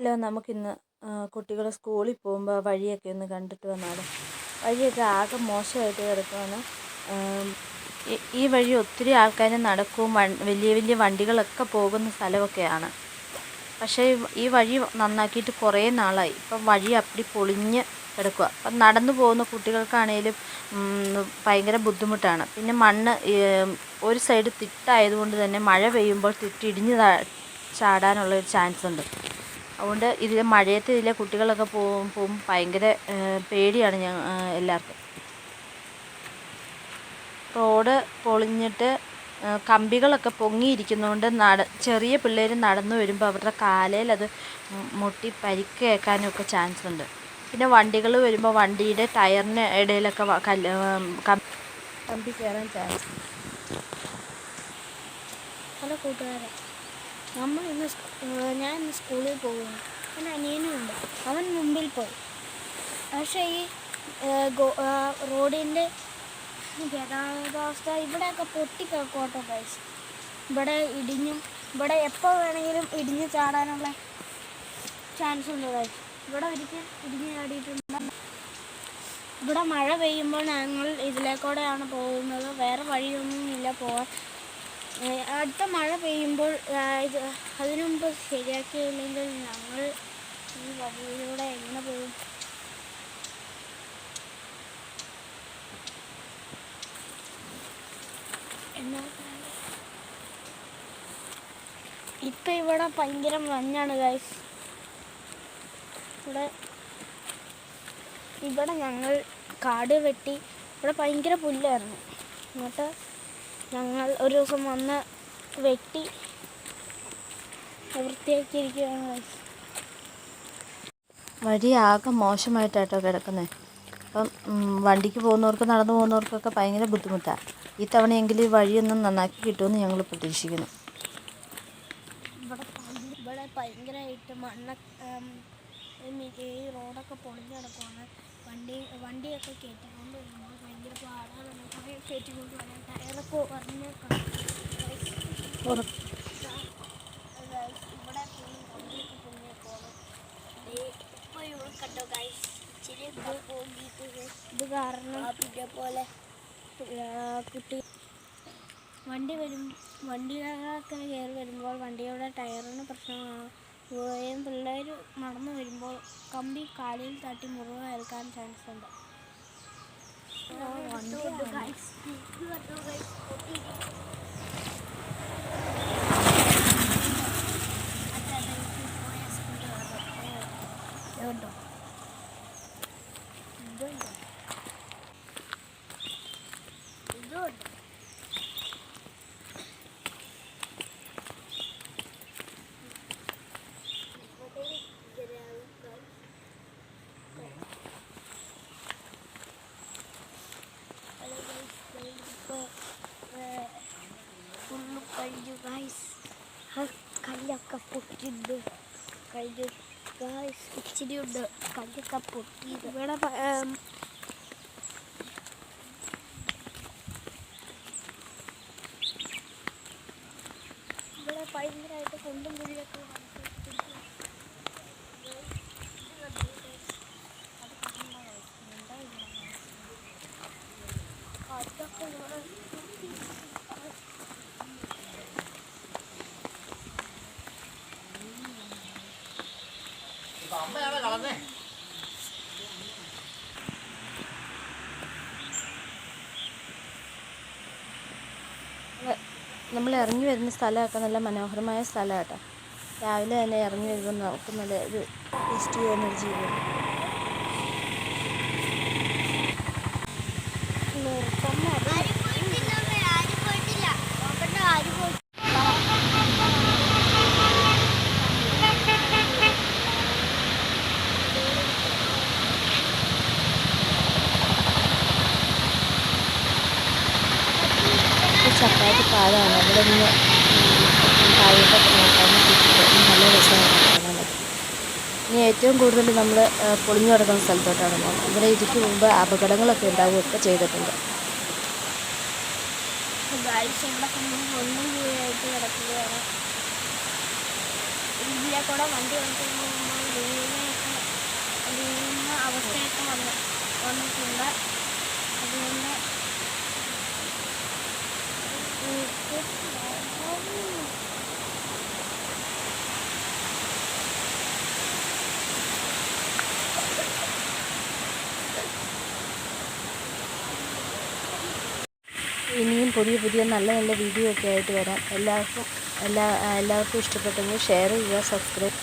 എങ്കിലോ നമുക്കിന്ന് കുട്ടികൾ സ്കൂളിൽ പോകുമ്പോൾ വഴിയൊക്കെ ഒന്ന് കണ്ടിട്ട് വന്നാലോ. വഴിയൊക്കെ ആകെ മോശമായിട്ട് കിടക്കുകയാണ്. ഈ വഴി ഒത്തിരി ആൾക്കാർ നടക്കും, വലിയ വലിയ വണ്ടികളൊക്കെ പോകുന്ന സ്ഥലമൊക്കെയാണ്. പക്ഷേ ഈ വഴി നന്നാക്കിയിട്ട് കുറേ നാളായി. ഇപ്പം വഴി അപ്പടി പൊളിഞ്ഞ് കിടക്കുക. അപ്പം നടന്നു പോകുന്ന കുട്ടികൾക്കാണേലും ഭയങ്കര ബുദ്ധിമുട്ടാണ്. പിന്നെ മണ്ണ് ഒരു സൈഡ് തിട്ടായതുകൊണ്ട് തന്നെ മഴ പെയ്യുമ്പോൾ തിട്ടിടിഞ്ഞ് ചാടാനുള്ളൊരു ചാൻസ് ഉണ്ട്. അതുകൊണ്ട് മഴയത്ത് ഇതിലെ കുട്ടികളൊക്കെ പോകും ഭയങ്കര പേടിയാണ് എല്ലാവർക്കും. റോഡ് പൊളിഞ്ഞിട്ട് കമ്പികളൊക്കെ പൊങ്ങിയിരിക്കുന്നതുകൊണ്ട് ചെറിയ പിള്ളേർ നടന്നു വരുമ്പോൾ അവരുടെ കാലയിൽ അത് മുട്ടി പരിക്കേൽക്കാനൊക്കെ ചാൻസ് ഉണ്ട്. പിന്നെ വണ്ടികൾ വരുമ്പോൾ വണ്ടിയുടെ ടയറിന് ഇടയിലൊക്കെ കമ്പി കയറാൻ ചാൻസ് ഉണ്ട്. ഹലോ കൂട്ടുകാരെ, ഞാൻ ഇന്ന് സ്കൂളിൽ പോകുന്നു. എൻ്റെ അനിയനും ഉണ്ട്, അവൻ മുമ്പിൽ പോയി. പക്ഷേ ഈ റോഡിൻ്റെ ഗതാഗതാവസ്ഥ ഇവിടെയൊക്കെ പൊട്ടിക്കിടക്കോട്ടെ ഗൈസ്. ഇവിടെ എപ്പോൾ വേണമെങ്കിലും ഇടിഞ്ഞ് ചാടാനുള്ള ചാൻസ് ഉണ്ട് ഗൈസ്. ഇവിടെ ഒരിക്കൽ ഇടിഞ്ഞ് ചാടിയിട്ടുണ്ട്. ഇവിടെ മഴ പെയ്യുമ്പോൾ ഞങ്ങൾ ഇതിലേക്കൂടെയാണ് പോകുന്നത്, വേറെ വഴിയൊന്നുമില്ല പോകാൻ. അടുത്ത മഴ പെയ്യുമ്പോൾ അതിനു മുമ്പ് ശരിയാക്കിയില്ലെങ്കിൽ ഞങ്ങൾ ഈ വഴിയിലൂടെ എങ്ങനെ പോകും? ഇപ്പം ഇവിടെ ഭയങ്കര മഞ്ഞാണ് ഗൈസ്. ഇവിടെ ഞങ്ങൾ കാട് വെട്ടി, ഇവിടെ ഭയങ്കര പുല്ലായിരുന്നു. എന്നിട്ട് ഞങ്ങൾ ഒരു ദിവസം വന്ന് വെട്ടി വൃത്തിയാക്കിയിരിക്കുകയാണ് ഗൈസ്. വഴി ആകെ മോശമായിട്ടാട്ടോ കിടക്കുന്നത്. അപ്പം വണ്ടിക്ക് പോകുന്നവർക്ക് നടന്നു പോകുന്നവർക്കൊക്കെ ഭയങ്കര ബുദ്ധിമുട്ടാണ്. ഈ തവണയെങ്കിലും ഈ വഴിയൊന്നും നന്നാക്കി കിട്ടുമെന്ന് ഞങ്ങൾ പ്രതീക്ഷിക്കുന്നു. ഇവിടെ ഭയങ്കരമായിട്ട് ഈ റോഡൊക്കെ പൊളിഞ്ഞ് കിടക്കുവാണ്. വണ്ടിയൊക്കെ കയറ്റിക്കൊണ്ട് വരുമ്പോൾ ഭയങ്കര പാടാണ്. കുറേ കയറ്റിക്കൊണ്ട് വരാൻ ടയറൊക്കെ പറഞ്ഞ് ഇവിടെ വണ്ടിയൊക്കെ പൊളിഞ്ഞ് പോകണം. ഇപ്പോൾ ഇവിടെ കണ്ടോ ഗൈസ്, ഇച്ചിരി പോകിയിട്ട് ഇത് കാരണം പോലെ കുട്ടി വണ്ടികളൊക്കെ കയറി വരുമ്പോൾ വണ്ടിയുടെ ടയറിന് പ്രശ്നമാണ്. പിള്ളേർ നടന്നു വരുമ്പോൾ കമ്പി കാലിൽ തട്ടി മുറിവ് ഏൽക്കാൻ ചാൻസ് ഉണ്ട്. ഫുള്ള് കഴിഞ്ഞു ഗൈസ്. കല്ലൊക്കെ പൊട്ടിയിട്ടുണ്ട്. കഴിഞ്ഞു ഗൈസ്, ഇച്ചിരി ഉണ്ട് കല്ലൊക്കെ പൊട്ടിയത്. ഇവിടെ ഭയങ്കരമായിട്ട് കൊണ്ടും കുഴിയൊക്കെ അതൊക്കെ ഇവിടെ നമ്മൾ ഇറങ്ങി വരുന്ന സ്ഥലമൊക്കെ നല്ല മനോഹരമായ സ്ഥലമാണ് കേട്ടോ. രാവിലെ തന്നെ ഇറങ്ങി വരുമ്പോൾ നമുക്ക് നല്ല ഒരു പോസിറ്റീവ് എനർജി വരും. ചപ്പാത്തി പാടാണ്. അവിടെ നിന്ന് താഴോട്ടൊക്കെ നോക്കാനും നല്ല രസമാണ് കാണാനൊക്കെ. ഇനി ഏറ്റവും കൂടുതൽ നമ്മൾ പൊളിഞ്ഞു കിടക്കുന്ന സ്ഥലത്തോട്ടാണ് പോകുന്നത്. ഇവിടെ ഇതിക്ക് മുമ്പ് അപകടങ്ങളൊക്കെ ഉണ്ടാവുകയൊക്കെ ചെയ്തിട്ടുണ്ട്. ഇതിലെ കൂടെ വണ്ടി വന്നിട്ടുണ്ട്. അതുകൊണ്ട് ഇനിയും പുതിയ നല്ല നല്ല വീഡിയോ ഒക്കെ ആയിട്ട് വരാം. എല്ലാവർക്കും ഇഷ്ടപ്പെട്ടെങ്കിൽ ഷെയർ ചെയ്യുക, സബ്സ്ക്രൈബ്